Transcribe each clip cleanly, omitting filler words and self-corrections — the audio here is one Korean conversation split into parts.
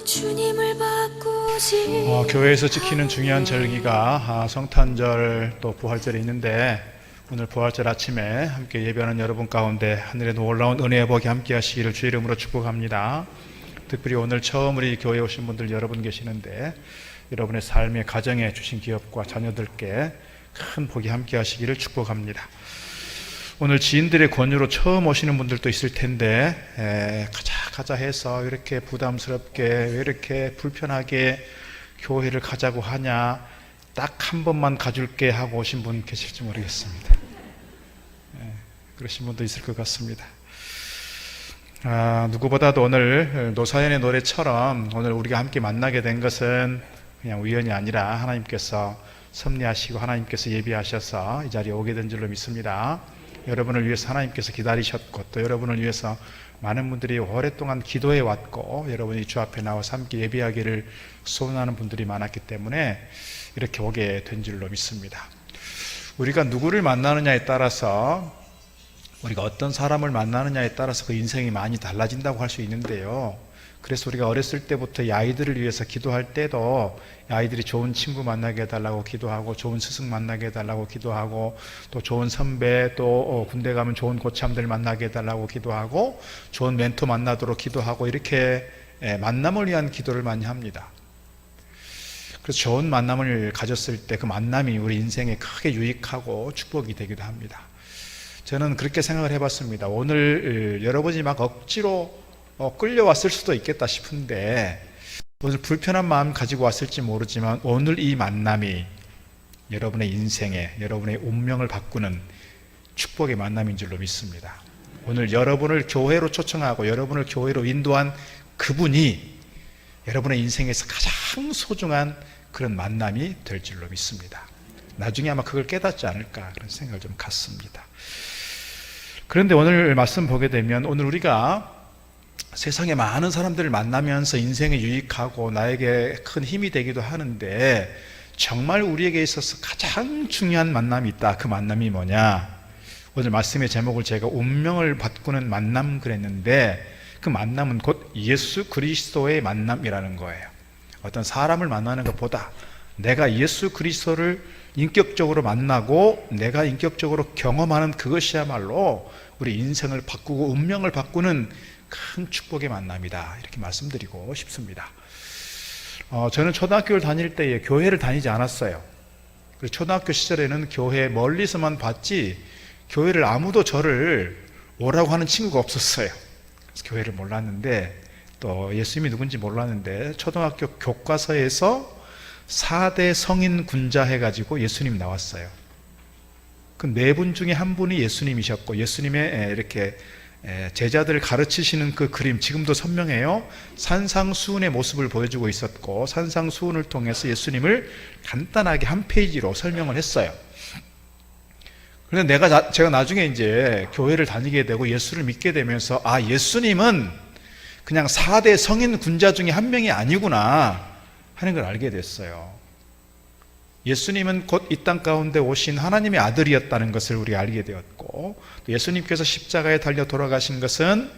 주님을 바꾸지. 교회에서 지키는 중요한 절기가 성탄절 또 부활절이 있는데, 오늘 부활절 아침에 함께 예배하는 여러분 가운데 하늘에 놀라운 은혜의 복이 함께 하시기를 주의 이름으로 축복합니다. 특별히 오늘 처음 우리 교회에 오신 분들 여러분 계시는데, 여러분의 삶의 가정에 주신 기업과 자녀들께 큰 복이 함께 하시기를 축복합니다. 오늘 지인들의 권유로 처음 오시는 분들도 있을 텐데, 가자 해서 이렇게 부담스럽게, 왜 이렇게 불편하게 교회를 가자고 하냐, 딱 한 번만 가줄게 하고 오신 분 계실지 모르겠습니다. 그러신 분도 있을 것 같습니다. 누구보다도 오늘 노사연의 노래처럼 오늘 우리가 함께 만나게 된 것은 그냥 우연이 아니라 하나님께서 섭리하시고 하나님께서 예비하셔서 이 자리에 오게 된 줄로 믿습니다. 여러분을 위해서 하나님께서 기다리셨고, 또 여러분을 위해서 많은 분들이 오랫동안 기도해 왔고, 여러분이 주 앞에 나와서 함께 예배하기를 소원하는 분들이 많았기 때문에 이렇게 오게 된 줄로 믿습니다. 우리가 누구를 만나느냐에 따라서, 우리가 어떤 사람을 만나느냐에 따라서 그 인생이 많이 달라진다고 할 수 있는데요, 그래서 우리가 어렸을 때부터 이 아이들을 위해서 기도할 때도 이 아이들이 좋은 친구 만나게 해달라고 기도하고, 좋은 스승 만나게 해달라고 기도하고, 또 좋은 선배, 또 군대 가면 좋은 고참들 만나게 해달라고 기도하고, 좋은 멘토 만나도록 기도하고, 이렇게 만남을 위한 기도를 많이 합니다. 그래서 좋은 만남을 가졌을 때 그 만남이 우리 인생에 크게 유익하고 축복이 되기도 합니다. 저는 그렇게 생각을 해봤습니다. 오늘 여러분이 막 억지로 끌려왔을 수도 있겠다 싶은데, 오늘 불편한 마음 가지고 왔을지 모르지만 오늘 이 만남이 여러분의 인생에, 여러분의 운명을 바꾸는 축복의 만남인 줄로 믿습니다. 오늘 여러분을 교회로 초청하고 여러분을 교회로 인도한 그분이 여러분의 인생에서 가장 소중한 그런 만남이 될 줄로 믿습니다. 나중에 아마 그걸 깨닫지 않을까 그런 생각을 좀 갖습니다. 그런데 오늘 말씀 보게 되면, 오늘 우리가 세상에 많은 사람들을 만나면서 인생에 유익하고 나에게 큰 힘이 되기도 하는데, 정말 우리에게 있어서 가장 중요한 만남이 있다. 그 만남이 뭐냐? 오늘 말씀의 제목을 제가 운명을 바꾸는 만남 그랬는데, 그 만남은 곧 예수 그리스도의 만남이라는 거예요. 어떤 사람을 만나는 것보다 내가 예수 그리스도를 인격적으로 만나고 내가 인격적으로 경험하는 그것이야말로 우리 인생을 바꾸고 운명을 바꾸는 큰 축복의 만남이다, 이렇게 말씀드리고 싶습니다. 저는 초등학교를 다닐 때에 교회를 다니지 않았어요. 그래서 초등학교 시절에는 교회 멀리서만 봤지 교회를 아무도 저를 오라고 하는 친구가 없었어요. 그래서 교회를 몰랐는데, 또 예수님이 누군지 몰랐는데, 초등학교 교과서에서 4대 성인 군자 해가지고 예수님 나왔어요. 그 네 분 중에 한 분이 예수님이셨고, 예수님의 이렇게 제자들을 가르치시는 그 그림 지금도 선명해요. 산상수훈의 모습을 보여주고 있었고, 산상수훈을 통해서 예수님을 간단하게 한 페이지로 설명을 했어요. 그런데 제가 나중에 이제 교회를 다니게 되고 예수를 믿게 되면서, 예수님은 그냥 4대 성인 군자 중에 한 명이 아니구나 하는 걸 알게 됐어요. 예수님은 곧 이 땅 가운데 오신 하나님의 아들이었다는 것을 우리가 알게 되었고, 예수님께서 십자가에 달려 돌아가신 것은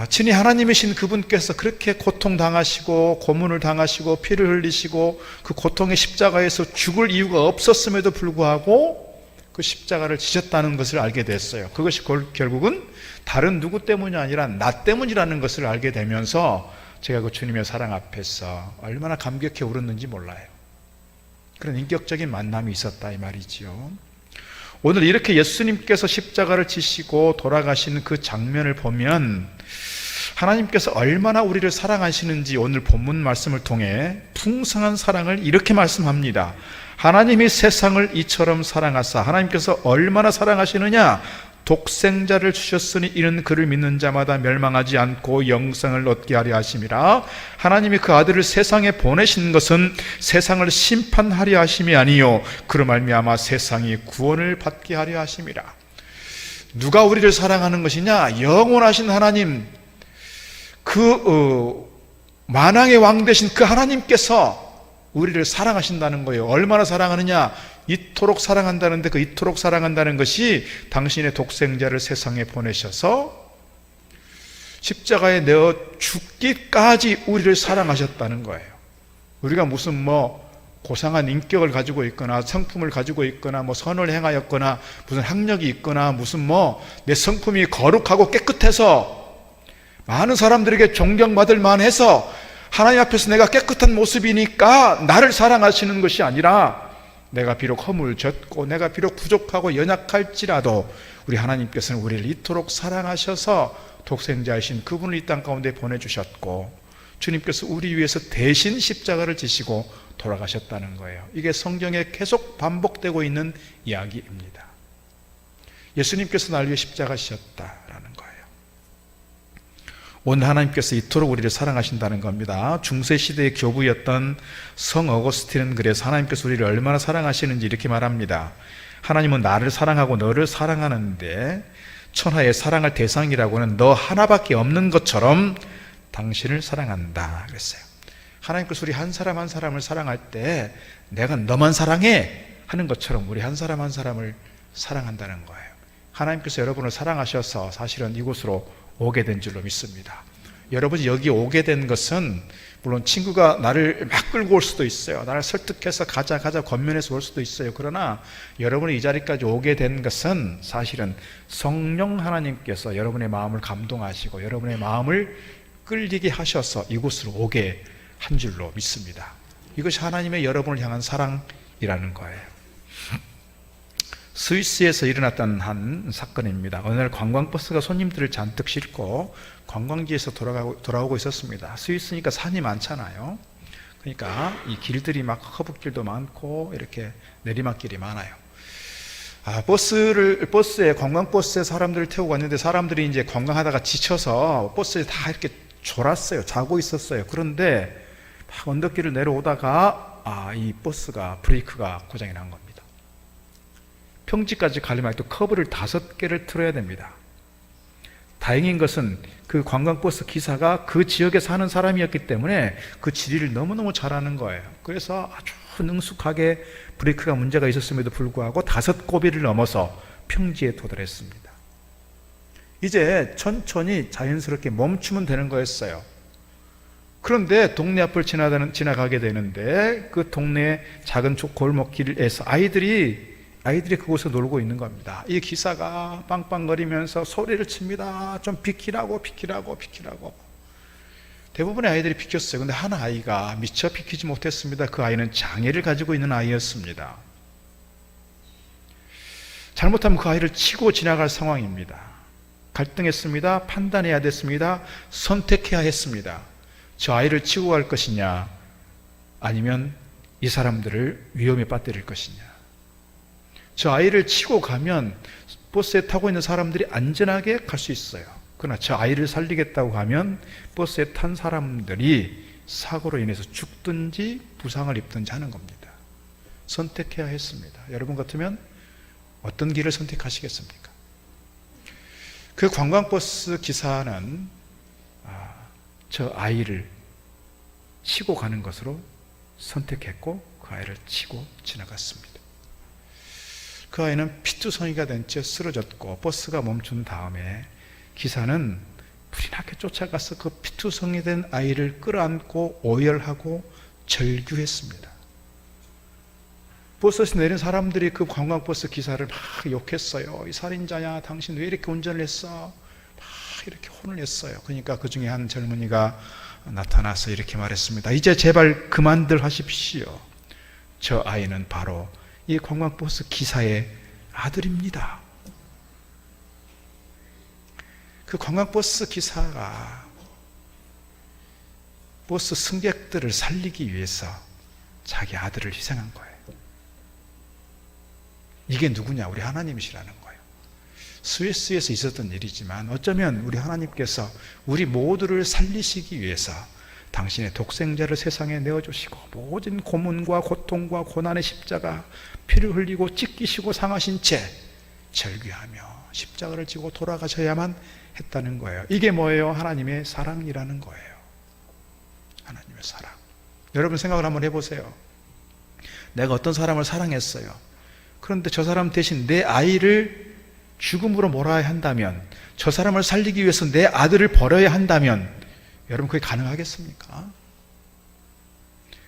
친히 하나님이신 그분께서 그렇게 고통당하시고 고문을 당하시고 피를 흘리시고 그 고통의 십자가에서 죽을 이유가 없었음에도 불구하고 그 십자가를 지셨다는 것을 알게 됐어요. 그것이 결국은 다른 누구 때문이 아니라 나 때문이라는 것을 알게 되면서 제가 그 주님의 사랑 앞에서 얼마나 감격해 울었는지 몰라요. 그런 인격적인 만남이 있었다, 이 말이지요. 오늘 이렇게 예수님께서 십자가를 지시고 돌아가시는 그 장면을 보면 하나님께서 얼마나 우리를 사랑하시는지 오늘 본문 말씀을 통해 풍성한 사랑을 이렇게 말씀합니다. 하나님이 세상을 이처럼 사랑하사, 하나님께서 얼마나 사랑하시느냐? 독생자를 주셨으니 이는 그를 믿는 자마다 멸망하지 않고 영생을 얻게 하려 하심이라. 하나님이 그 아들을 세상에 보내신 것은 세상을 심판하려 하심이 아니요 그로 말미암아 세상이 구원을 받게 하려 하심이라. 누가 우리를 사랑하는 것이냐? 영원하신 하나님, 그 만왕의 왕 되신 그 하나님께서 우리를 사랑하신다는 거예요. 얼마나 사랑하느냐? 이토록 사랑한다는데, 그 이토록 사랑한다는 것이 당신의 독생자를 세상에 보내셔서 십자가에 내어 죽기까지 우리를 사랑하셨다는 거예요. 우리가 무슨 고상한 인격을 가지고 있거나 성품을 가지고 있거나 선을 행하였거나 무슨 학력이 있거나 무슨 내 성품이 거룩하고 깨끗해서 많은 사람들에게 존경받을 만해서 하나님 앞에서 내가 깨끗한 모습이니까 나를 사랑하시는 것이 아니라, 내가 비록 허물졌고 내가 비록 부족하고 연약할지라도 우리 하나님께서는 우리를 이토록 사랑하셔서 독생자이신 그분을 이 땅 가운데 보내주셨고, 주님께서 우리 위해서 대신 십자가를 지시고 돌아가셨다는 거예요. 이게 성경에 계속 반복되고 있는 이야기입니다. 예수님께서 날 위해 십자가 지셨다라는 거예요. 오늘 하나님께서 이토록 우리를 사랑하신다는 겁니다. 중세시대의 교부였던 성 어거스틴은 그래서 하나님께서 우리를 얼마나 사랑하시는지 이렇게 말합니다. 하나님은 나를 사랑하고 너를 사랑하는데 천하의 사랑할 대상이라고는 너 하나밖에 없는 것처럼 당신을 사랑한다 그랬어요. 하나님께서 우리 한 사람 한 사람을 사랑할 때 내가 너만 사랑해 하는 것처럼 우리 한 사람 한 사람을 사랑한다는 거예요. 하나님께서 여러분을 사랑하셔서 사실은 이곳으로 오게 된 줄로 믿습니다. 여러분이 여기 오게 된 것은 물론 친구가 나를 막 끌고 올 수도 있어요. 나를 설득해서 가자 권면해서 올 수도 있어요. 그러나 여러분이 이 자리까지 오게 된 것은 사실은 성령 하나님께서 여러분의 마음을 감동하시고 여러분의 마음을 끌리게 하셔서 이곳으로 오게 한 줄로 믿습니다. 이것이 하나님의 여러분을 향한 사랑이라는 거예요. 스위스에서 일어났던 한 사건입니다. 어느 날 관광버스가 손님들을 잔뜩 싣고 관광지에서 돌아오고 있었습니다. 스위스니까 산이 많잖아요. 그러니까 이 길들이 막 허브길도 많고 이렇게 내리막길이 많아요. 버스에 관광버스에 사람들을 태우고 왔는데 사람들이 이제 관광하다가 지쳐서 버스에 다 이렇게 졸았어요. 자고 있었어요. 그런데 막 언덕길을 내려오다가 이 버스가 브레이크가 고장이 난 겁니다. 평지까지 가려면 또 커브를 5개를 틀어야 됩니다. 다행인 것은 그 관광버스 기사가 그 지역에 사는 사람이었기 때문에 그 지리를 너무너무 잘 아는 거예요. 그래서 아주 능숙하게 브레이크가 문제가 있었음에도 불구하고 5고비를 넘어서 평지에 도달했습니다. 이제 천천히 자연스럽게 멈추면 되는 거였어요. 그런데 동네 앞을 지나가게 되는데 그 동네 작은 골목길에서 아이들이 그곳에 놀고 있는 겁니다. 이 기사가 빵빵거리면서 소리를 칩니다. 좀 비키라고. 대부분의 아이들이 비켰어요. 근데 한 아이가 미처 비키지 못했습니다. 그 아이는 장애를 가지고 있는 아이였습니다. 잘못하면 그 아이를 치고 지나갈 상황입니다. 갈등했습니다. 판단해야 됐습니다. 선택해야 했습니다. 저 아이를 치고 갈 것이냐, 아니면 이 사람들을 위험에 빠뜨릴 것이냐. 저 아이를 치고 가면 버스에 타고 있는 사람들이 안전하게 갈 수 있어요. 그러나 저 아이를 살리겠다고 하면 버스에 탄 사람들이 사고로 인해서 죽든지 부상을 입든지 하는 겁니다. 선택해야 했습니다. 여러분 같으면 어떤 길을 선택하시겠습니까? 그 관광버스 기사는 저 아이를 치고 가는 것으로 선택했고 그 아이를 치고 지나갔습니다. 그 아이는 피투성이가 된 채 쓰러졌고 버스가 멈춘 다음에 기사는 불이 나게 쫓아가서 그 피투성이 된 아이를 끌어안고 오열하고 절규했습니다. 버스에서 내린 사람들이 그 관광버스 기사를 막 욕했어요. 이 살인자야, 당신 왜 이렇게 운전을 했어? 막 이렇게 혼을 냈어요. 그러니까 그 중에 한 젊은이가 나타나서 이렇게 말했습니다. 이제 제발 그만들 하십시오. 저 아이는 바로 이 관광버스 기사의 아들입니다. 그 관광버스 기사가 버스 승객들을 살리기 위해서 자기 아들을 희생한 거예요. 이게 누구냐? 우리 하나님이시라는 거예요. 스위스에서 있었던 일이지만 어쩌면 우리 하나님께서 우리 모두를 살리시기 위해서 당신의 독생자를 세상에 내어주시고 모든 고문과 고통과 고난의 십자가 피를 흘리고 찢기시고 상하신 채 절규하며 십자가를 지고 돌아가셔야만 했다는 거예요. 이게 뭐예요? 하나님의 사랑이라는 거예요. 하나님의 사랑. 여러분 생각을 한번 해보세요. 내가 어떤 사람을 사랑했어요. 그런데 저 사람 대신 내 아이를 죽음으로 몰아야 한다면, 저 사람을 살리기 위해서 내 아들을 버려야 한다면 여러분 그게 가능하겠습니까?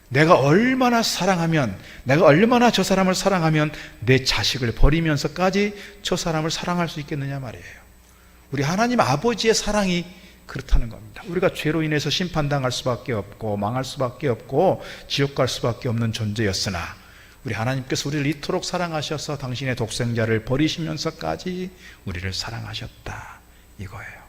내가 얼마나 사랑하면, 내가 얼마나 저 사람을 사랑하면 내 자식을 버리면서까지 저 사람을 사랑할 수 있겠느냐 말이에요. 우리 하나님 아버지의 사랑이 그렇다는 겁니다. 우리가 죄로 인해서 심판당할 수밖에 없고 망할 수밖에 없고 지옥 갈 수밖에 없는 존재였으나 우리 하나님께서 우리를 이토록 사랑하셔서 당신의 독생자를 버리시면서까지 우리를 사랑하셨다, 이거예요.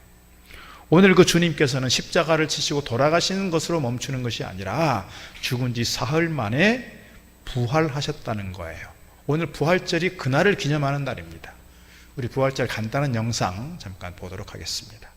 오늘 그 주님께서는 십자가를 지시고 돌아가시는 것으로 멈추는 것이 아니라 죽은 지 사흘 만에 부활하셨다는 거예요. 오늘 부활절이 그날을 기념하는 날입니다. 우리 부활절 간단한 영상 잠깐 보도록 하겠습니다.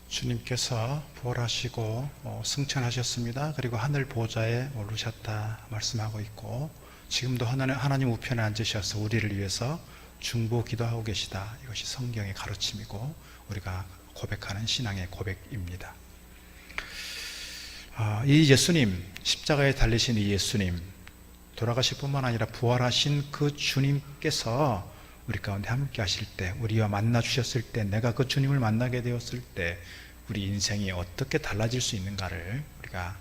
주님께서 부활하시고 승천하셨습니다. 그리고 하늘 보좌에 오르셨다 말씀하고 있고, 지금도 하나님 우편에 앉으셔서 우리를 위해서 중보 기도하고 계시다. 이것이 성경의 가르침이고 우리가 고백하는 신앙의 고백입니다. 이 예수님, 십자가에 달리신 이 예수님, 돌아가실 뿐만 아니라 부활하신 그 주님께서 우리 가운데 함께 하실 때, 우리와 만나 주셨을 때, 내가 그 주님을 만나게 되었을 때 우리 인생이 어떻게 달라질 수 있는가를 우리가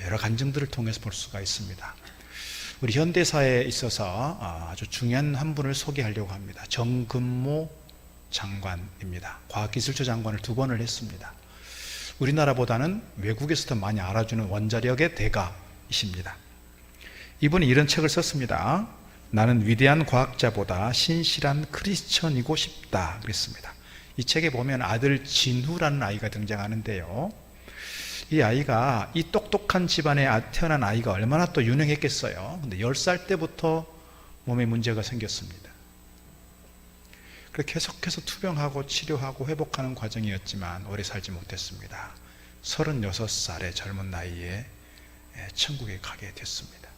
여러 간증들을 통해서 볼 수가 있습니다. 우리 현대사에 있어서 아주 중요한 한 분을 소개하려고 합니다. 정근모 장관입니다. 과학기술처 장관을 2번을 했습니다. 우리나라보다는 외국에서 더 많이 알아주는 원자력의 대가이십니다. 이분이 이런 책을 썼습니다. 나는 위대한 과학자보다 신실한 크리스천이고 싶다 그랬습니다. 이 책에 보면 아들 진후라는 아이가 등장하는데요, 이 아이가, 이 똑똑한 집안에 태어난 아이가 얼마나 또 유능했겠어요. 근데 10살 때부터 몸에 문제가 생겼습니다. 그래서 계속해서 투병하고 치료하고 회복하는 과정이었지만 오래 살지 못했습니다. 36살의 젊은 나이에 천국에 가게 됐습니다.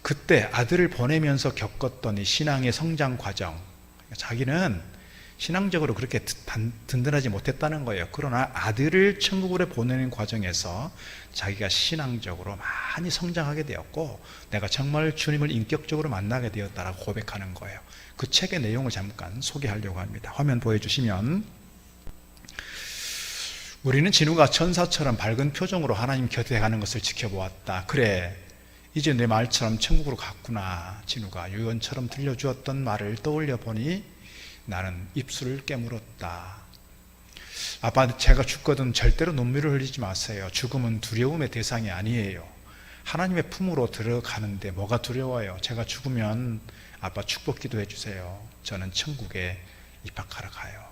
그때 아들을 보내면서 겪었던 이 신앙의 성장 과정, 자기는 신앙적으로 그렇게 든든하지 못했다는 거예요. 그러나 아들을 천국으로 보내는 과정에서 자기가 신앙적으로 많이 성장하게 되었고, 내가 정말 주님을 인격적으로 만나게 되었다라고 고백하는 거예요. 그 책의 내용을 잠깐 소개하려고 합니다. 화면 보여주시면, 우리는 진우가 천사처럼 밝은 표정으로 하나님 곁에 가는 것을 지켜보았다. 그래, 이제 내 말처럼 천국으로 갔구나. 진우가 유언처럼 들려주었던 말을 떠올려 보니 나는 입술을 깨물었다. 아빠, 제가 죽거든 절대로 눈물을 흘리지 마세요. 죽음은 두려움의 대상이 아니에요. 하나님의 품으로 들어가는데 뭐가 두려워요? 제가 죽으면 아빠 축복 기도해 주세요. 저는 천국에 입학하러 가요.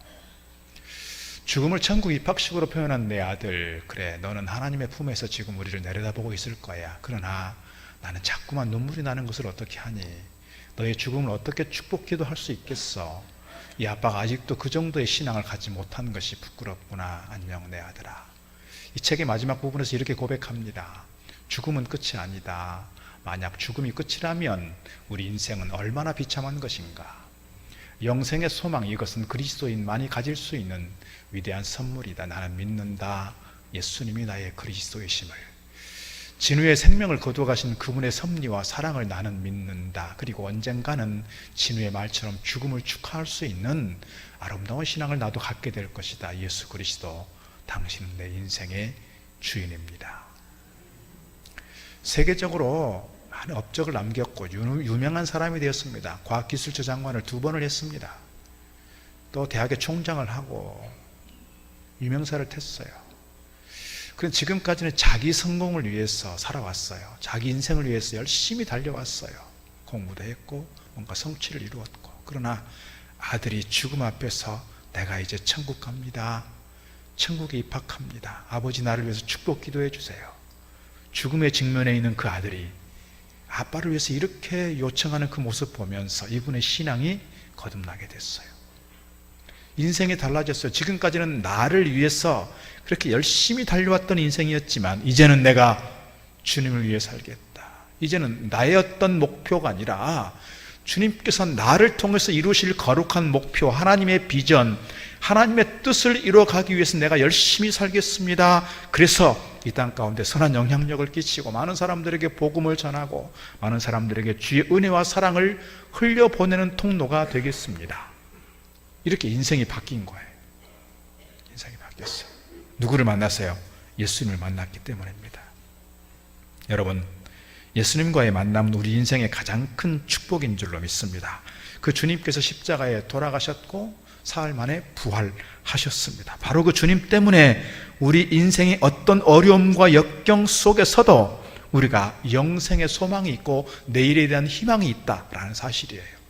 죽음을 천국 입학식으로 표현한 내 아들, 그래, 너는 하나님의 품에서 지금 우리를 내려다보고 있을 거야. 그러나 나는 자꾸만 눈물이 나는 것을 어떻게 하니? 너의 죽음을 어떻게 축복 기도할 수 있겠어? 이 아빠가 아직도 그 정도의 신앙을 갖지 못한 것이 부끄럽구나. 안녕 내 아들아. 이 책의 마지막 부분에서 이렇게 고백합니다. 죽음은 끝이 아니다. 만약 죽음이 끝이라면 우리 인생은 얼마나 비참한 것인가. 영생의 소망, 이것은 그리스도인만이 가질 수 있는 위대한 선물이다. 나는 믿는다. 예수님이 나의 그리스도이심을, 진우의 생명을 거두어 가신 그분의 섭리와 사랑을 나는 믿는다. 그리고 언젠가는 진우의 말처럼 죽음을 축하할 수 있는 아름다운 신앙을 나도 갖게 될 것이다. 예수 그리스도, 당신은 내 인생의 주인입니다. 세계적으로 많은 업적을 남겼고 유명한 사람이 되었습니다. 과학기술처 장관을 2번을 했습니다. 또 대학의 총장을 하고 유명사를 탔어요. 그런데 지금까지는 자기 성공을 위해서 살아왔어요. 자기 인생을 위해서 열심히 달려왔어요. 공부도 했고 뭔가 성취를 이루었고. 그러나 아들이 죽음 앞에서 내가 이제 천국 갑니다. 천국에 입학합니다. 아버지 나를 위해서 축복 기도해 주세요. 죽음의 직면에 있는 그 아들이 아빠를 위해서 이렇게 요청하는 그 모습 보면서 이분의 신앙이 거듭나게 됐어요. 인생이 달라졌어요. 지금까지는 나를 위해서 그렇게 열심히 달려왔던 인생이었지만 이제는 내가 주님을 위해 살겠다. 이제는 나의 어떤 목표가 아니라 주님께서 나를 통해서 이루실 거룩한 목표, 하나님의 비전, 하나님의 뜻을 이루어가기 위해서 내가 열심히 살겠습니다. 그래서 이 땅 가운데 선한 영향력을 끼치고 많은 사람들에게 복음을 전하고 많은 사람들에게 주의 은혜와 사랑을 흘려보내는 통로가 되겠습니다. 이렇게 인생이 바뀐 거예요. 인생이 바뀌었어요. 누구를 만났어요? 예수님을 만났기 때문입니다. 여러분, 예수님과의 만남은 우리 인생의 가장 큰 축복인 줄로 믿습니다. 그 주님께서 십자가에 돌아가셨고 사흘 만에 부활하셨습니다. 바로 그 주님 때문에 우리 인생의 어떤 어려움과 역경 속에서도 우리가 영생의 소망이 있고 내일에 대한 희망이 있다라는 사실이에요.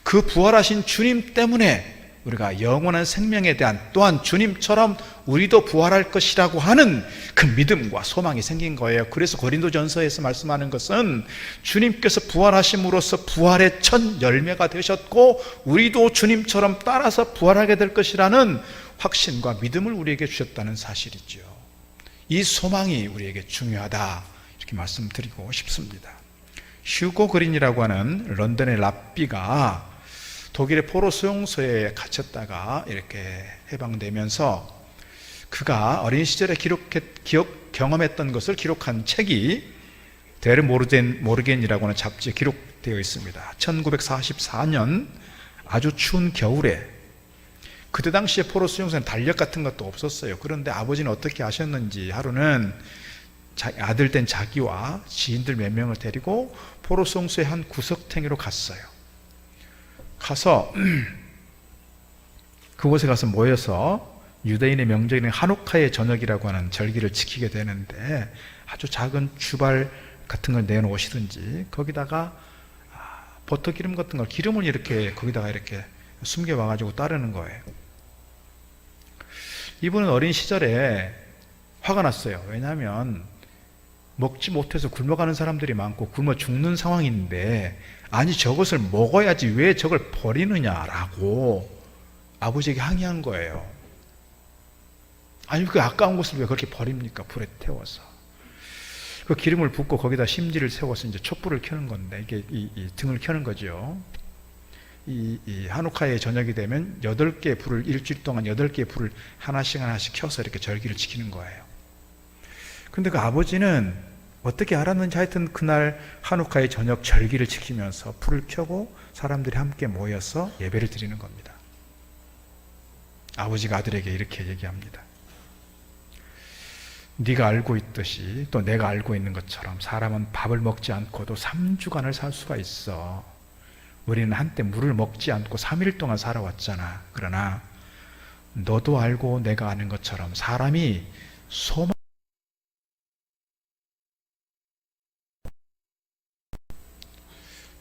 그 부활하신 주님 때문에 우리가 영원한 생명에 대한, 또한 주님처럼 우리도 부활할 것이라고 하는 그 믿음과 소망이 생긴 거예요. 그래서 고린도전서에서 말씀하는 것은 주님께서 부활하심으로써 부활의 첫 열매가 되셨고 우리도 주님처럼 따라서 부활하게 될 것이라는 확신과 믿음을 우리에게 주셨다는 사실이죠. 이 소망이 우리에게 중요하다, 이렇게 말씀드리고 싶습니다. 휴고 그린이라고 하는 런던의 랍비가 독일의 포로 수용소에 갇혔다가 이렇게 해방되면서 그가 어린 시절에 경험했던 것을 기록한 책이 데르 모르겐이라고 하는 잡지에 기록되어 있습니다. 1944년 아주 추운 겨울에, 그때 당시에 포로 수용소에는 달력 같은 것도 없었어요. 그런데 아버지는 어떻게 하셨는지 하루는 아들 된 자기와 지인들 몇 명을 데리고 포로 수용소의 한 구석탱이로 갔어요. 가서 그곳에 가서 모여서 유대인의 명절인 하누카의 저녁이라고 하는 절기를 지키게 되는데 아주 작은 주발 같은 걸 내놓으시든지 거기다가 버터 기름 같은 걸, 기름을 이렇게 거기다가 이렇게 숨겨 와가지고 따르는 거예요. 이분은 어린 시절에 화가 났어요. 왜냐하면 먹지 못해서 굶어가는 사람들이 많고 굶어 죽는 상황인데, 아니 저것을 먹어야지 왜 저걸 버리느냐라고 아버지에게 항의한 거예요. 아니 그 아까운 것을 왜 그렇게 버립니까? 불에 태워서. 그 기름을 붓고 거기다 심지를 세워서 이제 촛불을 켜는 건데, 이게 이 등을 켜는 거죠. 이 하누카의 저녁이 되면 8개의 불을, 일주일 동안 8개의 불을 하나씩 켜서 이렇게 절기를 지키는 거예요. 근데 그 아버지는 어떻게 알았는지 하여튼 그날 하누카의 저녁 절기를 지키면서 불을 켜고 사람들이 함께 모여서 예배를 드리는 겁니다. 아버지가 아들에게 이렇게 얘기합니다. 네가 알고 있듯이 또 내가 알고 있는 것처럼 사람은 밥을 먹지 않고도 3주간을 살 수가 있어. 우리는 한때 물을 먹지 않고 3일 동안 살아왔잖아. 그러나 너도 알고 내가 아는 것처럼 사람이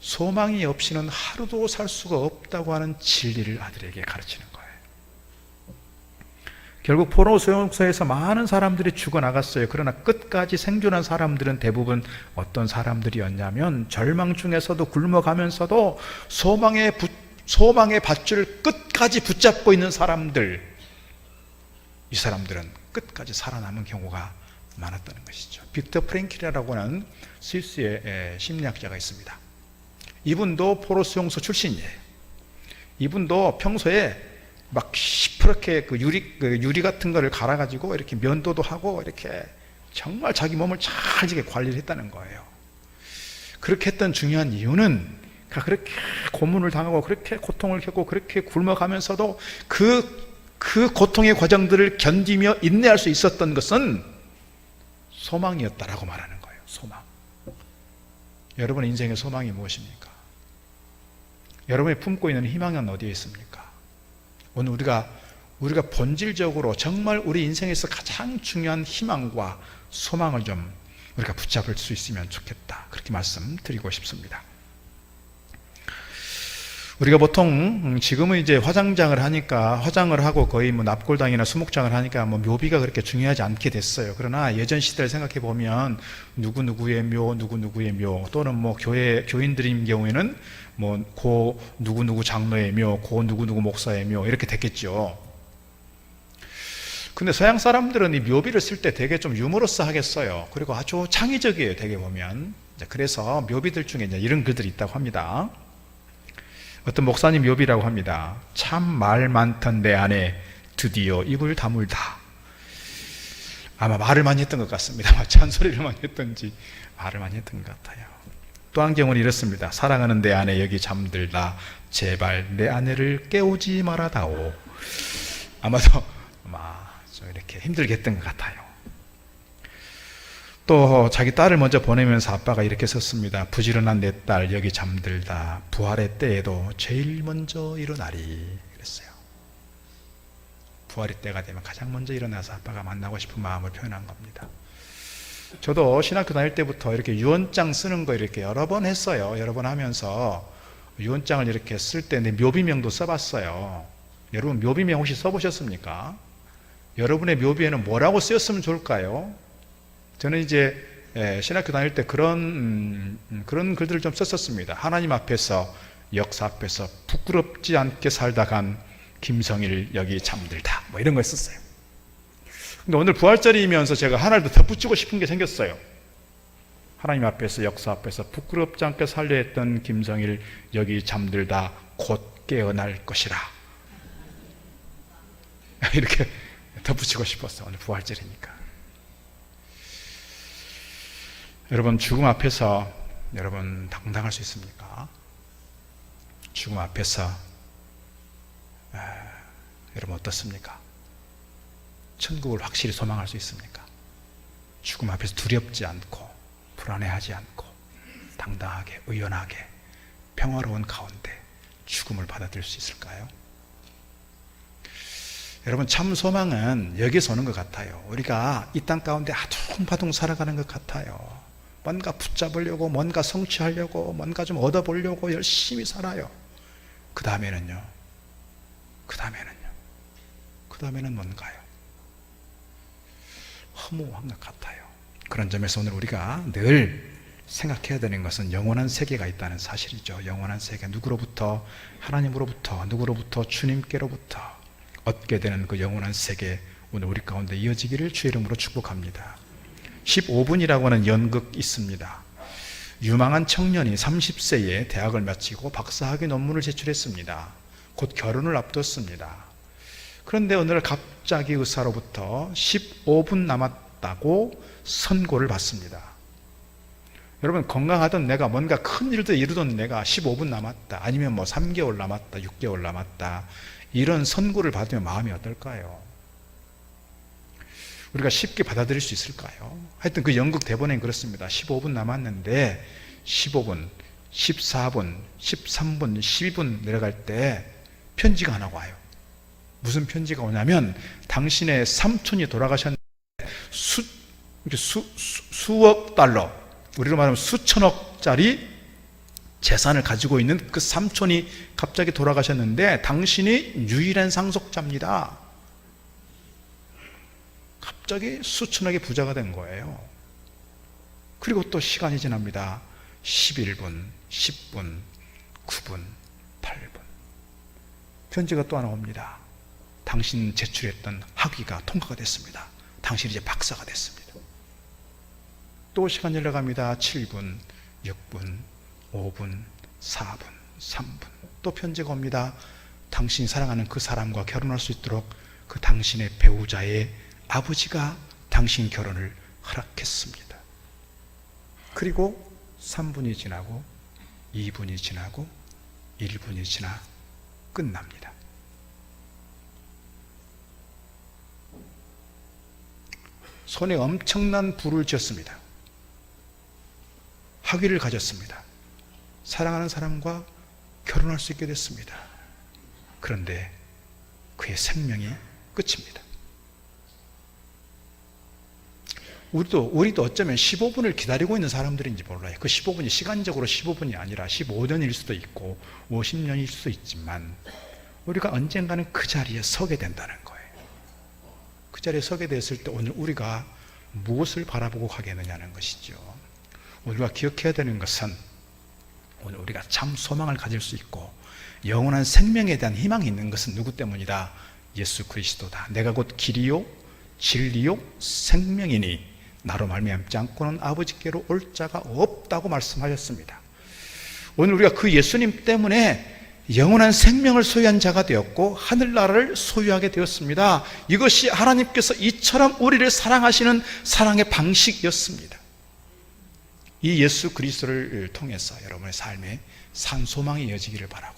소망이 없이는 하루도 살 수가 없다고 하는 진리를 아들에게 가르치는 거예요. 결국 포로 수용소에서 많은 사람들이 죽어나갔어요. 그러나 끝까지 생존한 사람들은 대부분 어떤 사람들이었냐면 절망 중에서도 굶어가면서도 소망의 밧줄을 끝까지 붙잡고 있는 사람들. 이 사람들은 끝까지 살아남은 경우가 많았다는 것이죠. 빅터 프랭킬이라고 하는 스위스의 심리학자가 있습니다. 이분도 포로 수용소 출신이에요. 이분도 평소에 막 시퍼렇게 그 유리 같은 거를 갈아가지고 이렇게 면도도 하고 이렇게 정말 자기 몸을 잘 관리를 했다는 거예요. 그렇게 했던 중요한 이유는 그렇게 고문을 당하고 그렇게 고통을 겪고 그렇게 굶어가면서도 그 고통의 과정들을 견디며 인내할 수 있었던 것은 소망이었다라고 말하는 거예요. 소망. 여러분의 인생의 소망이 무엇입니까? 여러분이 품고 있는 희망은 어디에 있습니까? 오늘 우리가 본질적으로 정말 우리 인생에서 가장 중요한 희망과 소망을 좀 우리가 붙잡을 수 있으면 좋겠다. 그렇게 말씀드리고 싶습니다. 우리가 보통 지금은 이제 화장을 하고 거의 뭐 납골당이나 수목장을 하니까 뭐 묘비가 그렇게 중요하지 않게 됐어요. 그러나 예전 시대를 생각해 보면 누구누구의 묘 또는 뭐 교인들인 경우에는 뭐 고 누구누구 장로의 묘, 고 누구누구 목사의 묘 이렇게 됐겠죠. 근데 서양 사람들은 이 묘비를 쓸 때 되게 좀 유머러스 하겠어요. 그리고 아주 창의적이에요. 되게 보면. 그래서 묘비들 중에 이제 이런 글들이 있다고 합니다. 어떤 목사님 묘비라고 합니다. 참 말 많던 내 안에 드디어 입을 다물다. 아마 말을 많이 했던 것 같습니다. 잔소리를 많이 했던지 말을 많이 했던 것 같아요. 또 한 경우는 이렇습니다. 사랑하는 내 안에 여기 잠들다. 제발 내 아내를 깨우지 말아다오. 아마도 좀 이렇게 힘들게 했던 것 같아요. 또 자기 딸을 먼저 보내면서 아빠가 이렇게 썼습니다. 부지런한 내 딸 여기 잠들다. 부활의 때에도 제일 먼저 일어나리. 그랬어요. 부활의 때가 되면 가장 먼저 일어나서 아빠가 만나고 싶은 마음을 표현한 겁니다. 저도 신학교 다닐 때부터 이렇게 유언장 쓰는 거 이렇게 여러 번 했어요. 여러 번 하면서 유언장을 이렇게 쓸 때 내 묘비명도 써봤어요. 여러분 묘비명 혹시 써보셨습니까? 여러분의 묘비에는 뭐라고 쓰였으면 좋을까요? 저는 이제 신학교 다닐 때 그런 글들을 좀 썼었습니다. 하나님 앞에서 역사 앞에서 부끄럽지 않게 살다 간 김성일 여기 잠들다 뭐 이런 걸 썼어요. 근데 오늘 부활절이면서 제가 하나를 더 덧붙이고 싶은 게 생겼어요. 하나님 앞에서 역사 앞에서 부끄럽지 않게 살려 했던 김성일 여기 잠들다 곧 깨어날 것이라. 이렇게 덧붙이고 싶었어. 오늘 부활절이니까. 여러분 죽음 앞에서 여러분 당당할 수 있습니까? 죽음 앞에서 여러분 어떻습니까? 천국을 확실히 소망할 수 있습니까? 죽음 앞에서 두렵지 않고 불안해하지 않고 당당하게 의연하게 평화로운 가운데 죽음을 받아들일 수 있을까요? 여러분 참 소망은 여기서 오는 것 같아요. 우리가 이 땅 가운데 아둥바둥 살아가는 것 같아요. 뭔가 붙잡으려고 뭔가 성취하려고 뭔가 좀 얻어보려고 열심히 살아요. 그 다음에는요 뭔가요? 허무한 것 같아요. 그런 점에서 오늘 우리가 늘 생각해야 되는 것은 영원한 세계가 있다는 사실이죠. 영원한 세계, 누구로부터? 하나님으로부터, 누구로부터? 주님께로부터 얻게 되는 그 영원한 세계, 오늘 우리 가운데 이어지기를 주의 이름으로 축복합니다. 15분이라고 하는 연극 있습니다. 유망한 청년이 30세에 대학을 마치고 박사학위 논문을 제출했습니다. 곧 결혼을 앞뒀습니다. 그런데 오늘 갑자기 의사로부터 15분 남았다고 선고를 받습니다. 여러분 건강하던 내가 뭔가 큰 일도 이루던 내가 15분 남았다, 아니면 뭐 3개월 남았다, 6개월 남았다, 이런 선고를 받으면 마음이 어떨까요? 우리가 쉽게 받아들일 수 있을까요? 하여튼 그 연극 대본엔 그렇습니다. 15분 남았는데 15분, 14분, 13분, 12분 내려갈 때 편지가 하나 와요. 무슨 편지가 오냐면 당신의 삼촌이 돌아가셨는데 수억 달러, 우리로 말하면 수천억짜리 재산을 가지고 있는 그 삼촌이 갑자기 돌아가셨는데 당신이 유일한 상속자입니다. 갑자기 수천억의 부자가 된 거예요. 그리고 또 시간이 지납니다. 11분, 10분, 9분, 8분. 편지가 또 하나 옵니다. 당신 제출했던 학위가 통과가 됐습니다. 당신이 이제 박사가 됐습니다. 또 시간 흘러갑니다. 7분, 6분, 5분, 4분, 3분. 또 편지가 옵니다. 당신이 사랑하는 그 사람과 결혼할 수 있도록 그 당신의 배우자의 아버지가 당신 결혼을 허락했습니다. 그리고 3분이 지나고 2분이 지나고 1분이 지나 끝납니다. 손에 엄청난 부를 쥐었습니다. 학위를 가졌습니다. 사랑하는 사람과 결혼할 수 있게 됐습니다. 그런데 그의 생명이 끝입니다. 우리도 어쩌면 15분을 기다리고 있는 사람들인지 몰라요. 그 15분이 시간적으로 15분이 아니라 15년일 수도 있고 50년일 수도 있지만 우리가 언젠가는 그 자리에 서게 된다는 거예요. 그 자리에 서게 됐을 때 오늘 우리가 무엇을 바라보고 가겠느냐는 것이죠. 우리가 기억해야 되는 것은 오늘 우리가 참 소망을 가질 수 있고 영원한 생명에 대한 희망이 있는 것은 누구 때문이다? 예수 그리스도다. 내가 곧 길이요 진리요 생명이니 나로 말미암지 않고는 아버지께로 올 자가 없다고 말씀하셨습니다. 오늘 우리가 그 예수님 때문에 영원한 생명을 소유한 자가 되었고 하늘나라를 소유하게 되었습니다. 이것이 하나님께서 이처럼 우리를 사랑하시는 사랑의 방식이었습니다. 이 예수 그리스도를 통해서 여러분의 삶에 산 소망이 이어지기를 바라고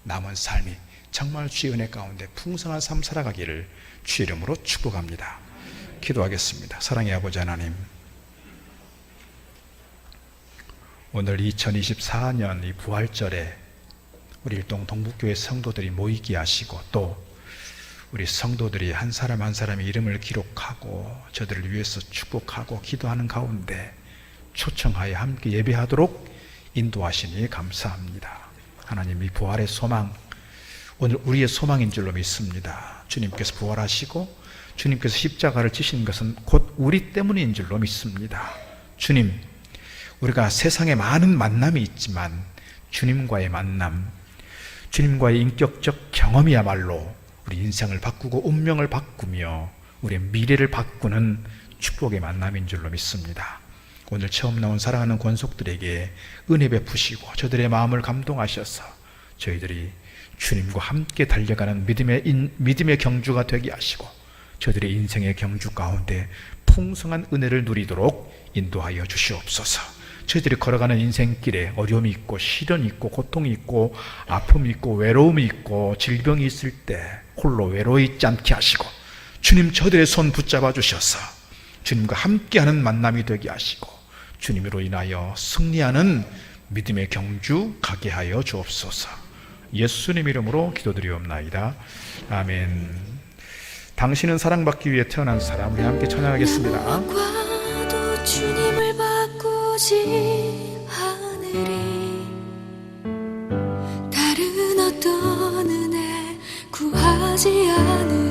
남은 삶이 정말 주의 은혜 가운데 풍성한 삶 살아가기를 주의 이름으로 축복합니다. 기도하겠습니다. 사랑의 아버지 하나님, 오늘 2024년 이 부활절에 우리 일동 동북교회 성도들이 모이게 하시고 또 우리 성도들이 한 사람 한 사람의 이름을 기록하고 저들을 위해서 축복하고 기도하는 가운데 초청하여 함께 예배하도록 인도하시니 감사합니다. 하나님, 이 부활의 소망 오늘 우리의 소망인 줄로 믿습니다. 주님께서 부활하시고 주님께서 십자가를 지신 것은 곧 우리 때문인 줄로 믿습니다. 주님, 우리가 세상에 많은 만남이 있지만 주님과의 만남, 주님과의 인격적 경험이야말로 우리 인생을 바꾸고 운명을 바꾸며 우리의 미래를 바꾸는 축복의 만남인 줄로 믿습니다. 오늘 처음 나온 사랑하는 권속들에게 은혜 베푸시고 저들의 마음을 감동하셔서 저희들이 주님과 함께 달려가는 믿음의 경주가 되게 하시고 저들의 인생의 경주 가운데 풍성한 은혜를 누리도록 인도하여 주시옵소서. 저희들이 걸어가는 인생길에 어려움이 있고 시련이 있고 고통이 있고 아픔이 있고 외로움이 있고 질병이 있을 때 홀로 외로워 있지 않게 하시고 주님 저들의 손 붙잡아 주셔서 주님과 함께하는 만남이 되게 하시고 주님으로 인하여 승리하는 믿음의 경주 가게 하여 주옵소서. 예수님 이름으로 기도드리옵나이다. 아멘. 당신은 사랑받기 위해 태어난 사람, 우리 함께 찬양하겠습니다. 과도 주님을 바꾸지 않으리. 다른 어떤 은혜 구하지 않으리.